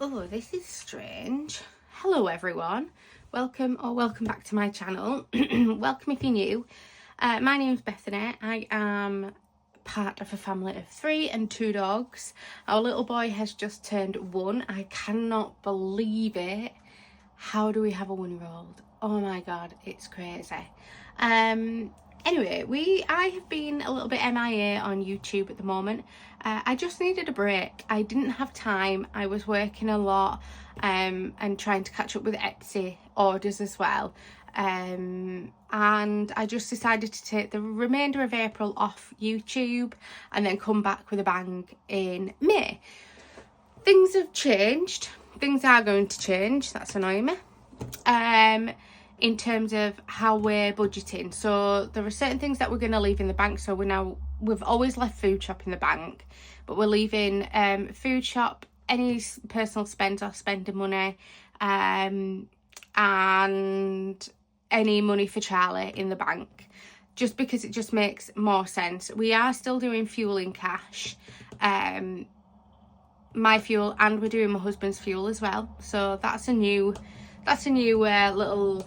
Oh, this is strange. Hello everyone. Welcome back to my channel. Welcome if you're new. My name is Bethany. I am part of a family of 3 and 2 dogs. Our little boy has just turned 1. I cannot believe it. How do we have a 1-year-old? Oh my god, it's crazy. Anyway, I have been a little bit MIA on YouTube at the moment. I just needed a break. I didn't have time. I was working a lot and trying to catch up with Etsy orders as well. And I just decided to take the remainder of April off YouTube and then come back with a bang in May. Things have changed. Things are going to change. That's annoying me. In terms of how we're budgeting. So there are certain things that we're going to leave in the bank. So we've always left food shop in the bank, but we're leaving food shop, any personal spends or spending money, and any money for Charlie in the bank, just because it just makes more sense. We are still doing fuel in cash, my fuel, and we're doing my husband's fuel as well. So that's a new little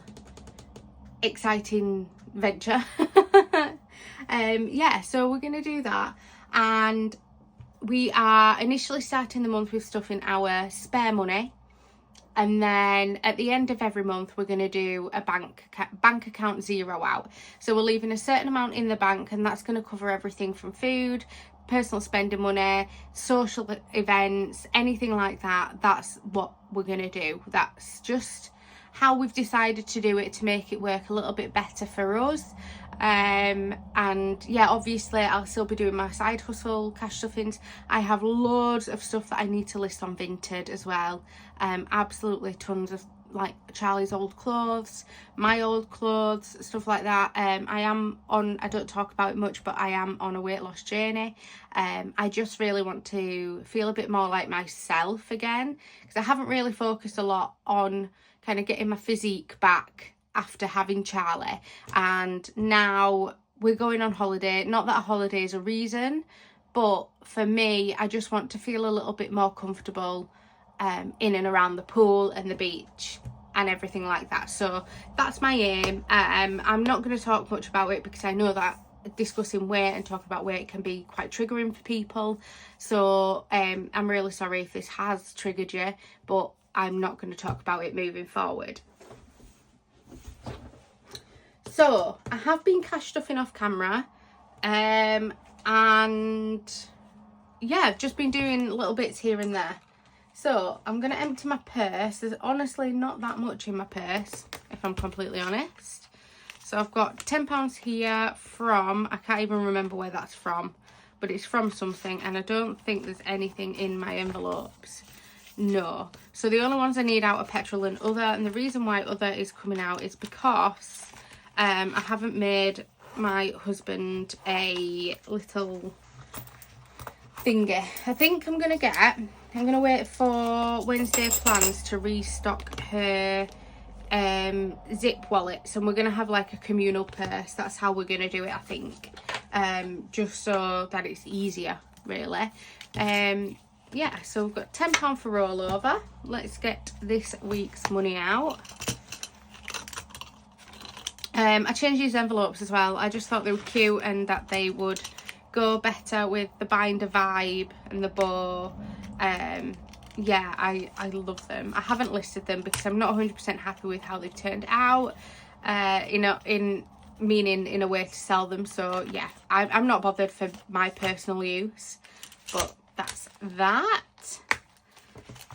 exciting venture. Yeah, so we're gonna do that, and we are initially starting the month with stuff in our spare money, and then at the end of every month we're going to do a bank account zero out. So we're leaving a certain amount in the bank, and that's going to cover everything from food, personal spending money, social events, anything like that. That's what we're going to do. That's just how we've decided to do it, to make it work a little bit better for us. And yeah, obviously I'll still be doing my side hustle cash stuffings. I have loads of stuff that I need to list on Vinted as well. Absolutely tons of like Charlie's old clothes, my old clothes, stuff like that. I don't talk about it much, but I am on a weight loss journey. I just really want to feel a bit more like myself again, because I haven't really focused a lot on kind of getting my physique back after having Charlie. And now we're going on holiday. Not that a holiday is a reason, but for me, I just want to feel a little bit more comfortable in and around the pool and the beach and everything like that. So that's my aim. I'm not going to talk much about it because I know that discussing weight and talking about weight can be quite triggering for people. So I'm really sorry if this has triggered you, but I'm not going to talk about it moving forward. So I have been cash stuffing off camera, and yeah, I've just been doing little bits here and there. So I'm going to empty my purse. There's honestly not that much in my purse, if I'm completely honest. So I've got £10 here from, I can't even remember where that's from, but it's from something, and I don't think there's anything in my envelopes. No. So the only ones I need out are petrol and other, and the reason why other is coming out is because I haven't made my husband a little thingy. I think I'm going to wait for Wednesday plans to restock her zip wallets, and we're going to have like a communal purse. That's how we're going to do it, I think, just so that it's easier, really. Yeah, so we've got £10 for rollover. Let's get this week's money out. I changed these envelopes as well. I just thought they were cute and that they would go better with the binder vibe and the bow. Yeah, I love them. I haven't listed them because I'm not 100% happy with how they've turned out, in a way to sell them. So yeah, I'm not bothered for my personal use, but that's that.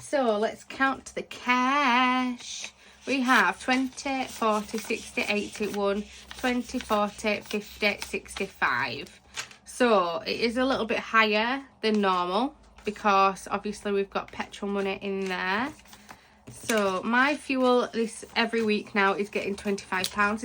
So let's count the cash. We have 20, 40, 60, 81, 20, 40, 50, 65. So it is a little bit higher than normal because obviously we've got petrol money in there. So my fuel this every week now is getting £25.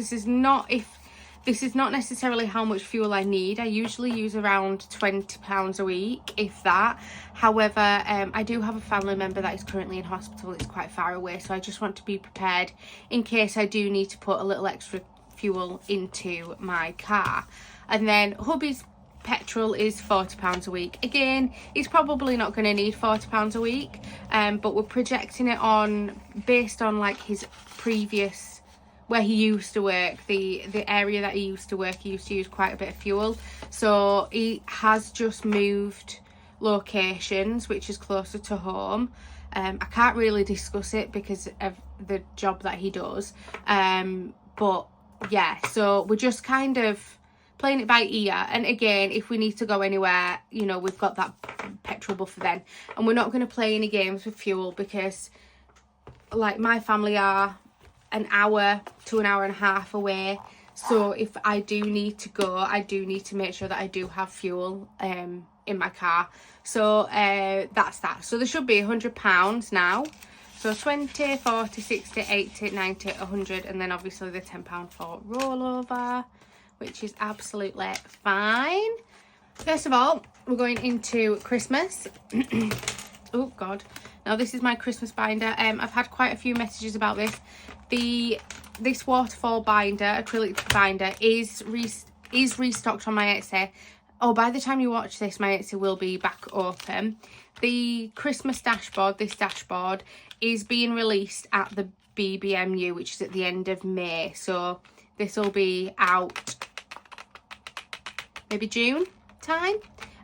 This is not necessarily how much fuel I need. I usually use around £20 a week, if that. However, I do have a family member that is currently in hospital. It's quite far away, so I just want to be prepared in case I do need to put a little extra fuel into my car. And then hubby's petrol is £40 a week. Again, he's probably not going to need £40 a week, but we're projecting it on based on like his previous, where he used to work, the area that he used to work, he used to use quite a bit of fuel. So he has just moved locations, which is closer to home. I can't really discuss it because of the job that he does, but yeah, so we're just kind of playing it by ear. And again, if we need to go anywhere, you know, we've got that petrol buffer then, and we're not going to play any games with fuel because like my family are an hour to an hour and a half away. So if I do need to go, I do need to make sure that I do have fuel in my car. So that's that. So there should be £100 now. So 20, 40, 60, 80, 90, 100, and then obviously the £10 for rollover, which is absolutely fine. First of all, we're going into Christmas. Oh God. Now this is my Christmas binder. I've had quite a few messages about this. This waterfall binder, acrylic binder, is restocked on my Etsy. Oh, by the time you watch this, my Etsy will be back open. The Christmas dashboard, this dashboard, is being released at the BBMU, which is at the end of May. So this will be out maybe June time.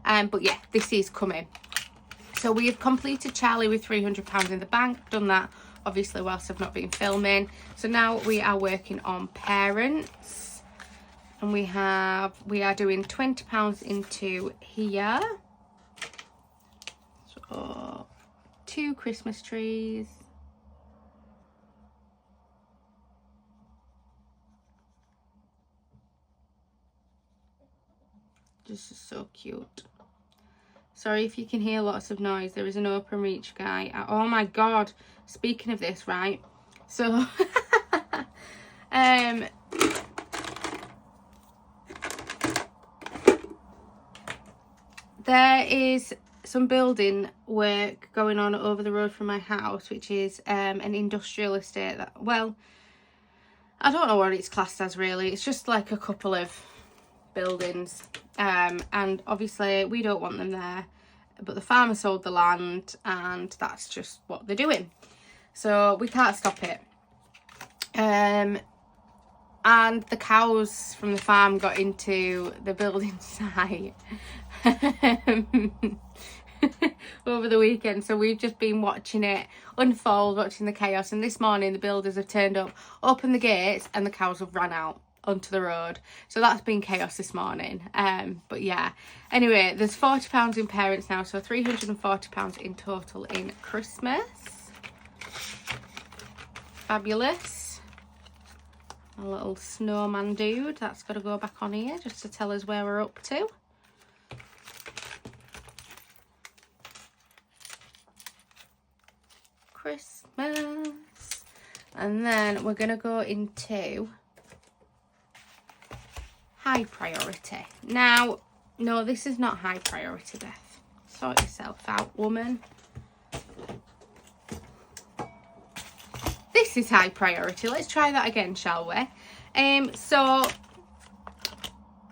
But yeah, this is coming. So we have completed Charlie with £300 in the bank. Done that obviously whilst I've not been filming. So now we are working on parents, and we are doing £20 into here. So 2 Christmas trees. This is so cute. Sorry if you can hear lots of noise. There is an open reach guy. Oh my God. Speaking of this, right? So, there is some building work going on over the road from my house, which is an industrial estate that, well, I don't know what it's classed as really. It's just like a couple of buildings, and obviously we don't want them there, but the farmer sold the land and that's just what they're doing, so we can't stop it. And the cows from the farm got into the building site over the weekend, so we've just been watching it unfold, watching the chaos. And this morning the builders have turned up, opened the gates, and the cows have ran out onto the road. So that's been chaos this morning. But yeah, anyway, there's £40 in parents now, so £340 in total in Christmas. Fabulous. A little snowman dude, that's got to go back on here just to tell us where we're up to. Christmas. And then we're going to go into high priority. Now, no, this is not high priority, Beth. Sort yourself out, woman. This is high priority. Let's try that again, shall we? So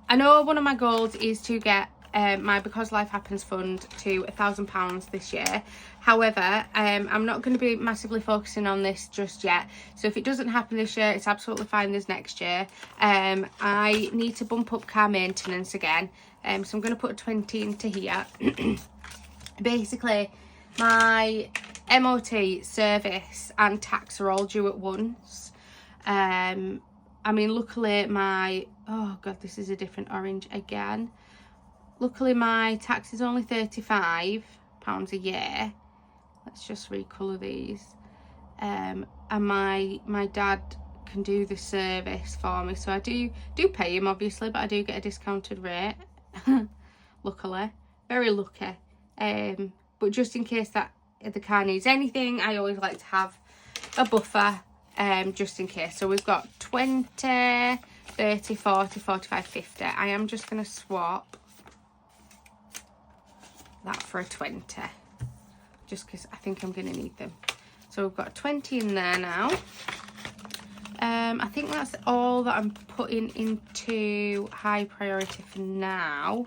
I know one of my goals is to get my Because Life Happens fund to £1,000 this year. However, I'm not going to be massively focusing on this just yet. So if it doesn't happen this year, it's absolutely fine. There's next year. I need to bump up car maintenance again. So I'm going to put a 20 into here. Basically, my MOT, service and tax are all due at once. I mean, luckily my, oh God, this is a different orange again. Luckily my tax is only £35 a year. Let's just recolour these. And my dad can do the service for me, so I do pay him obviously, but I do get a discounted rate. Luckily, very lucky. But just in case that the car needs anything, I always like to have a buffer, just in case. So we've got 20, 30, 40, 45, 50. I am just going to swap that for a 20, just because I think I'm going to need them. So we've got 20 in there now. I think that's all that I'm putting into high priority for now.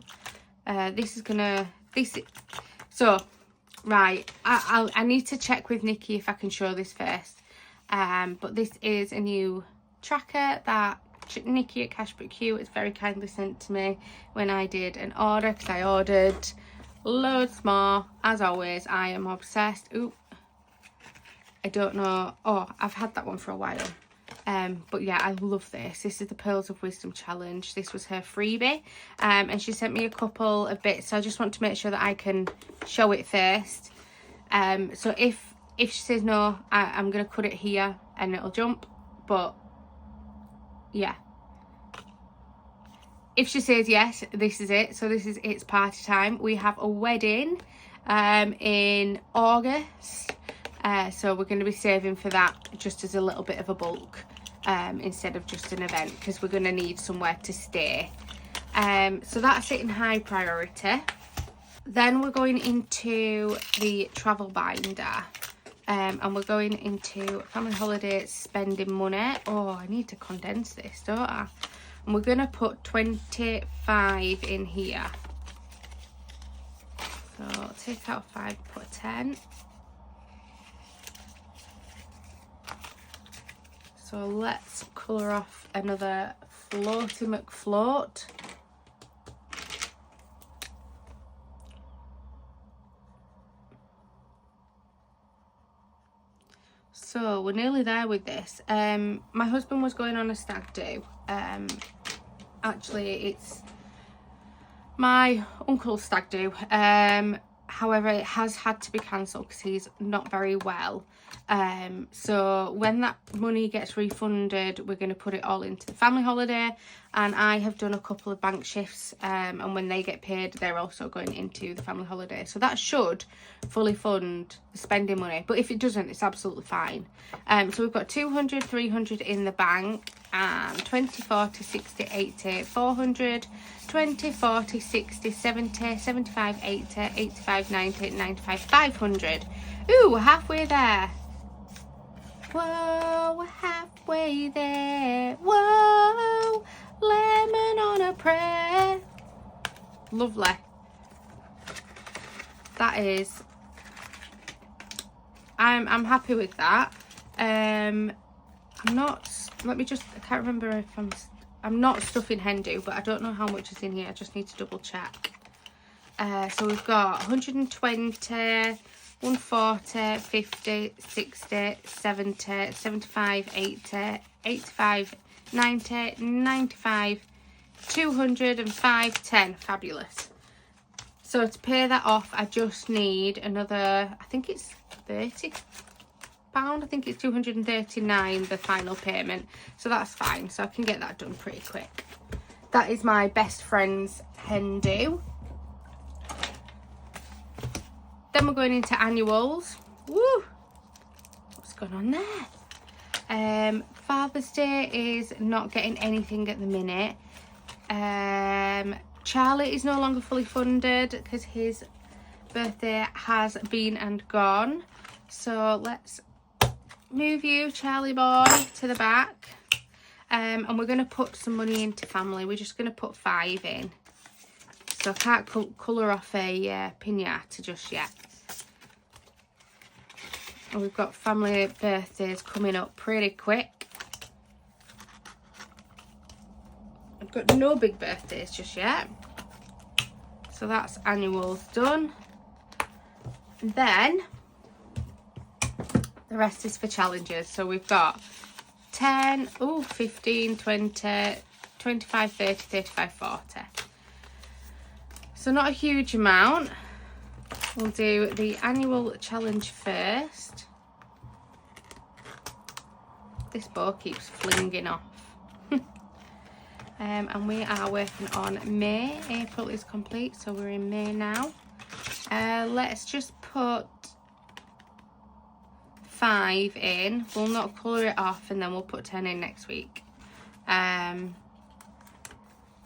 Right, I need to check with Nikki if I can show this first. But this is a new tracker that Nikki at Cash But Q has very kindly sent to me when I did an order, because I ordered loads more. As always, I am obsessed. Ooh, I don't know. Oh, I've had that one for a while. But yeah, I love this. This is the Pearls of Wisdom challenge. This was her freebie, and she sent me a couple of bits, so I just want to make sure that I can show it first. So if she says no, I'm gonna cut it here and it'll jump. But yeah, if she says yes, this is it. So this is It's Party Time. We have a wedding in August, so we're going to be saving for that just as a little bit of a bulk, instead of just an event, because we're going to need somewhere to stay. So that's it in high priority. Then we're going into the travel binder, and we're going into family holiday spending money. Oh, I need to condense this, don't I? And we're going to put 25 in here. So take out 5, put a 10. So let's colour off another Floaty McFloat. So we're nearly there with this. My husband was going on a stag do. Actually, it's my uncle's stag do. However, it has had to be cancelled because he's not very well. So when that money gets refunded, we're going to put it all into the family holiday, and I have done a couple of bank shifts, and when they get paid, they're also going into the family holiday. So that should fully fund the spending money, but if it doesn't, it's absolutely fine. So we've got 200, 300 in the bank, and 20, 40, 60, 80, 400, 20, 40, 60, 70, 75, 80, 85, 90, 95, 500. Ooh, we're halfway there. Whoa, we're halfway there. Whoa, lemon on a prayer. Lovely. That is, I'm happy with that. I'm not, let me just, I can't remember if I'm not stuffing hen do, but I don't know how much is in here. I just need to double check. So we've got 120, 140, 50, 60, 70, 75, 80, 85, 90, 95, 205, 10. Fabulous. So to pay that off, I just need another, I think it's £30. I think it's 239, the final payment. So that's fine. So I can get that done pretty quick. That is my best friend's hen do. Then we're going into annuals. Woo! What's going on there? Father's Day is not getting anything at the minute. Charlie is no longer fully funded because his birthday has been and gone. So let's move you, Charlie boy, to the back. And we're going to put some money into family. We're just going to put 5 in. So I can't colour off a piñata just yet. And we've got family birthdays coming up pretty quick. I've got no big birthdays just yet. So that's annuals done. And then the rest is for challenges. So we've got 10, 15, 20, 25, 30, 35, 40. So not a huge amount. We'll do the annual challenge first. This bow keeps flinging off. And we are working on May. April is complete, so we're in May now. Let's just put 5 in. We'll not colour it off, and then we'll put 10 in next week.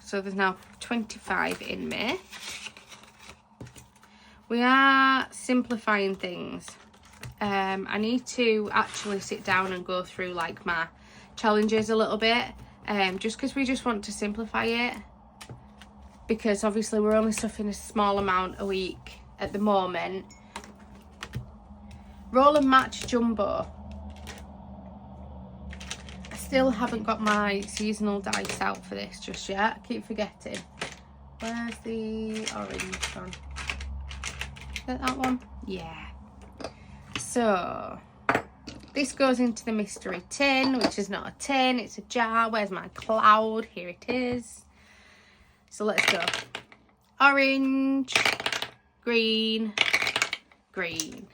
So there's now 25 in May. We are simplifying things. I need to actually sit down and go through like my challenges a little bit, just because we just want to simplify it, because obviously we're only stuffing a small amount a week at the moment. Roll and match jumbo. I still haven't got my seasonal dice out for this just yet. I keep forgetting. Where's the orange one? Is that one? Yeah. So this goes into the mystery tin, which is not a tin, it's a jar. Where's my cloud? Here it is. So let's go. Orange, green, green.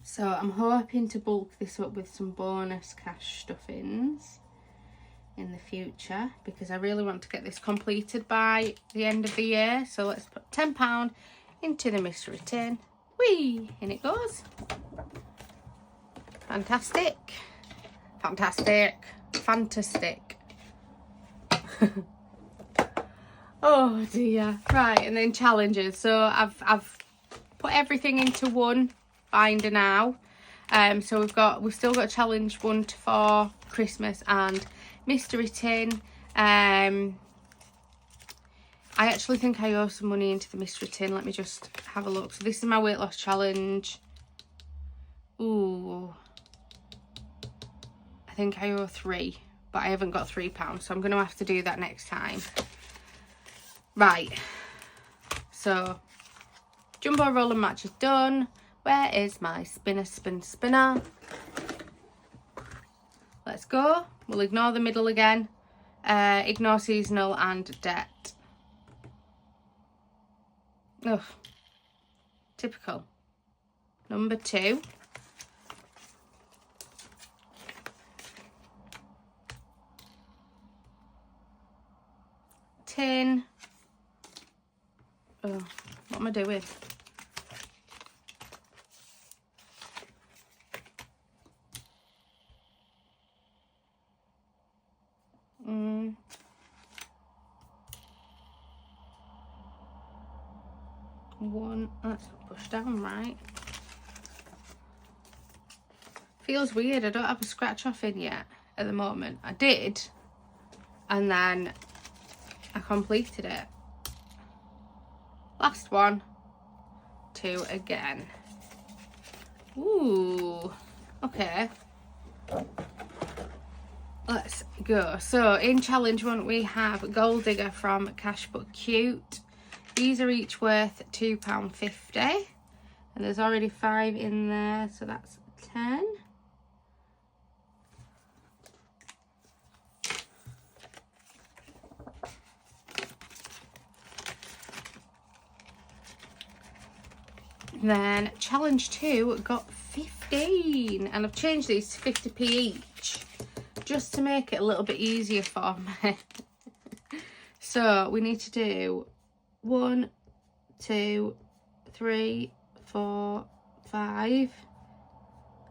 So I'm hoping to bulk this up with some bonus cash stuffings in the future, because I really want to get this completed by the end of the year. So let's put £10 into the mystery tin. Whee! In it goes. Fantastic. Fantastic. Fantastic. Oh dear. Right, and then challenges. So I've put everything into one binder now. So we've still got challenge 1 to 4, Christmas and mystery tin. I actually think I owe some money into the mystery tin. Let me just have a look. So this is my weight loss challenge. Ooh, I think I owe 3, but I haven't got £3, so I'm going to have to do that next time. Right, so jumbo roll and match is done. Where is my spinner? Let's go. We'll ignore the middle again. Ignore seasonal and debt. Ugh. Typical. Number 2. Tin. Oh, what am I doing? One, that's not pushed down right. Feels weird, I don't have a scratch off in yet at the moment. I did, and then I completed it. Last one, 2 again. Ooh, okay. Let's go. So in challenge 1 we have Gold Digger from Cash But Cute. These are each worth £2.50, and there's already 5 in there, so that's 10. Then challenge 2 got 15, and I've changed these to 50p each just to make it a little bit easier for me. So we need to do 1, 2, 3, 4, 5,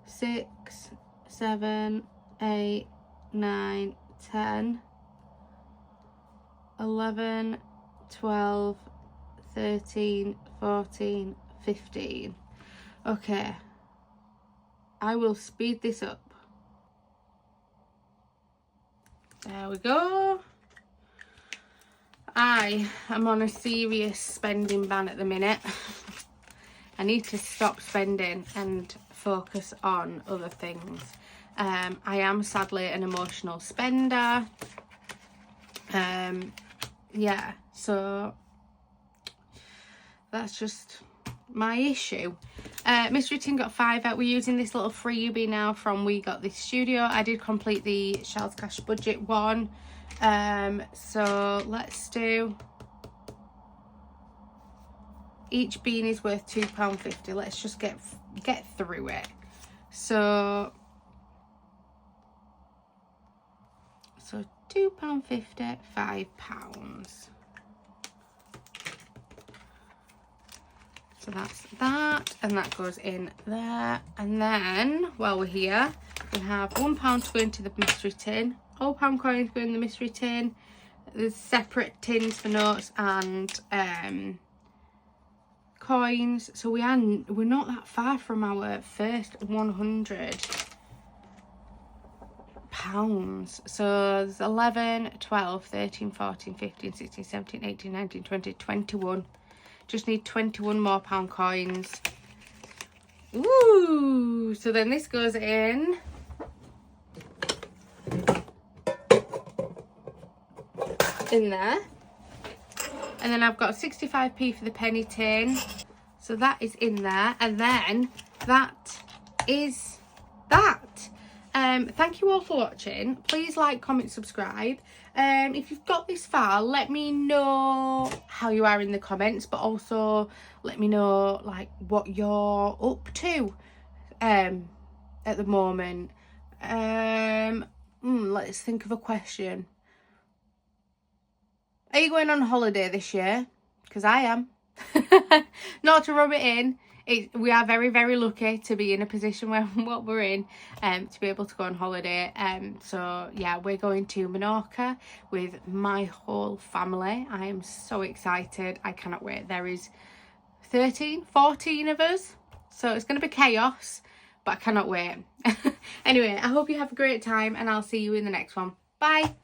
6, 7, 8, 9, 10, 11, 12, 13, 14, 15. Okay, I will speed this up. There we go. I am on a serious spending ban at the minute. I need to stop spending and focus on other things. I am sadly an emotional spender. Yeah, so that's just my issue. Mystery Tin got 5 out. We're using this little freebie now from We Got This Studio. I did complete the Shell's Cash Budget one. So let's do, each bean is worth £2.50. Let's just get through it. So £2.50, £5. So that's that, and that goes in there. And then while we're here, we have £1 to go into the mystery tin, £0 coins go in the mystery tin. There's separate tins for notes and coins. So we're not that far from our first £100. So there's 11, 12, 13, 14, 15, 16, 17, 18, 19, 20, 21. Just need 21 more pound coins. Ooh, so then this goes in there. And then I've got 65p for the penny tin. So that is in there. And then that is that. Thank you all for watching. Please like, comment, subscribe. If you've got this far, let me know how you are in the comments, but also let me know like what you're up to at the moment. Let's think of a question. Are you going on holiday this year? Because I am. Not to rub it in. We are very, very lucky to be in a position where what we're in, to be able to go on holiday. So yeah, we're going to Menorca with my whole family. I am so excited. I cannot wait. There is 13, 14 of us. So it's going to be chaos, but I cannot wait. Anyway, I hope you have a great time and I'll see you in the next one. Bye.